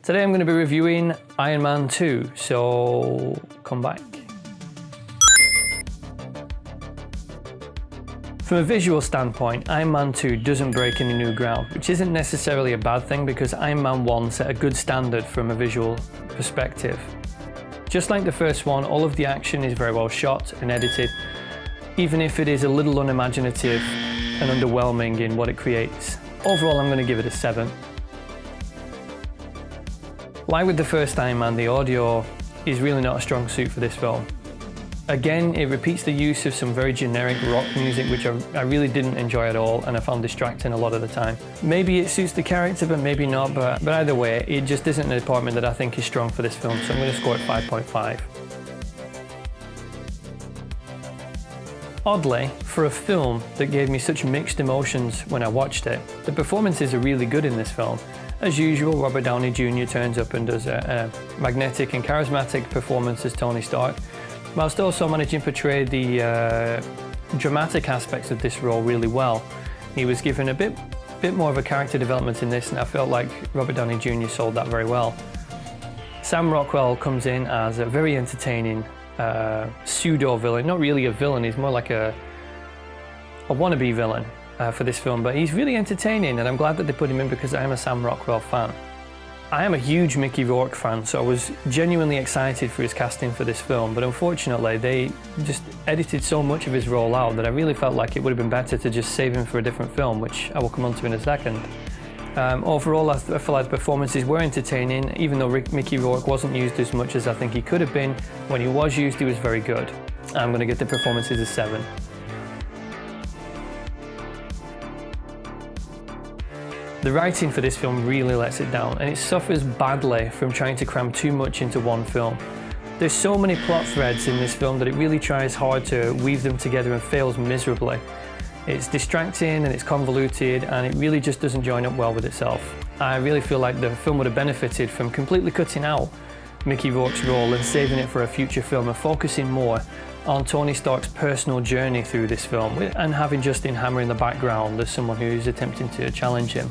Today I'm going to be reviewing Iron Man 2, so come back. From a visual standpoint, Iron Man 2 doesn't break any new ground, which isn't necessarily a bad thing because Iron Man 1 set a good standard from a visual perspective. Just like the first one, all of the action is very well shot and edited, even if it is a little unimaginative and underwhelming in what it creates. Overall, I'm going to give it a 7. Like with the first Iron Man, the audio is really not a strong suit for this film. Again, it repeats the use of some very generic rock music, which I really didn't enjoy at all, and I found distracting a lot of the time. Maybe it suits the character, but maybe not, but either way, it just isn't a department that I think is strong for this film, so I'm going to score it 5.5. Oddly, for a film that gave me such mixed emotions when I watched it, the performances are really good in this film. As usual, Robert Downey Jr. turns up and does a magnetic and charismatic performance as Tony Stark, whilst also managing to portray the dramatic aspects of this role really well. He was given a bit more of a character development in this, and I felt like Robert Downey Jr. sold that very well. Sam Rockwell comes in as a very entertaining pseudo-villain. Not really a villain, he's more like a wannabe villain for this film, but he's really entertaining, and I'm glad that they put him in because I am a Sam Rockwell fan. I am a huge Mickey Rourke fan, so I was genuinely excited for his casting for this film, but unfortunately they just edited so much of his role out that I really felt like it would have been better to just save him for a different film, which I will come on to in a second. Overall, I feel like the performances were entertaining, even though Mickey Rourke wasn't used as much as I think he could have been. When he was used, he was very good. I'm going to give the performances a 7. The writing for this film really lets it down, and it suffers badly from trying to cram too much into one film. There's so many plot threads in this film that it really tries hard to weave them together and fails miserably. It's distracting and it's convoluted, and it really just doesn't join up well with itself. I really feel like the film would have benefited from completely cutting out Mickey Rourke's role and saving it for a future film and focusing more on Tony Stark's personal journey through this film, and having Justin Hammer in the background as someone who's attempting to challenge him.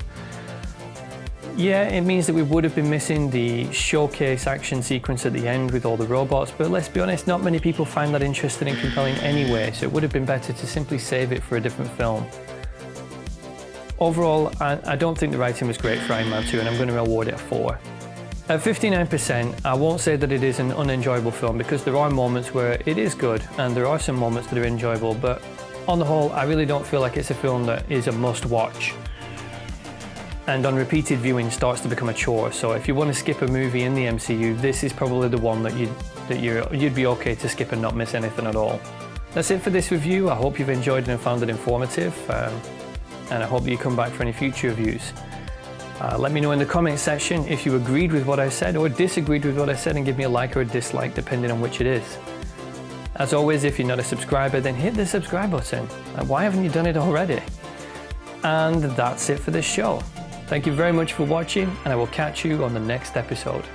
Yeah, it means that we would have been missing the showcase action sequence at the end with all the robots, but let's be honest, not many people find that interesting and compelling anyway, so it would have been better to simply save it for a different film. Overall, I don't think the writing was great for Iron Man 2, and I'm going to award it a 4. At 59%, I won't say that it is an unenjoyable film because there are moments where it is good and there are some moments that are enjoyable, but on the whole, I really don't feel like it's a film that is a must-watch. And on repeated viewing starts to become a chore, so if you want to skip a movie in the MCU, this is probably the one that you'd be okay to skip and not miss anything at all. That's it for this review. I hope you've enjoyed it and found it informative, and I hope that you come back for any future reviews. Let me know in the comment section if you agreed with what I said or disagreed with what I said, and give me a like or a dislike depending on which it is. As always, if you're not a subscriber, then hit the subscribe button. Why haven't you done it already? And that's it for this show. Thank you very much for watching, and I will catch you on the next episode.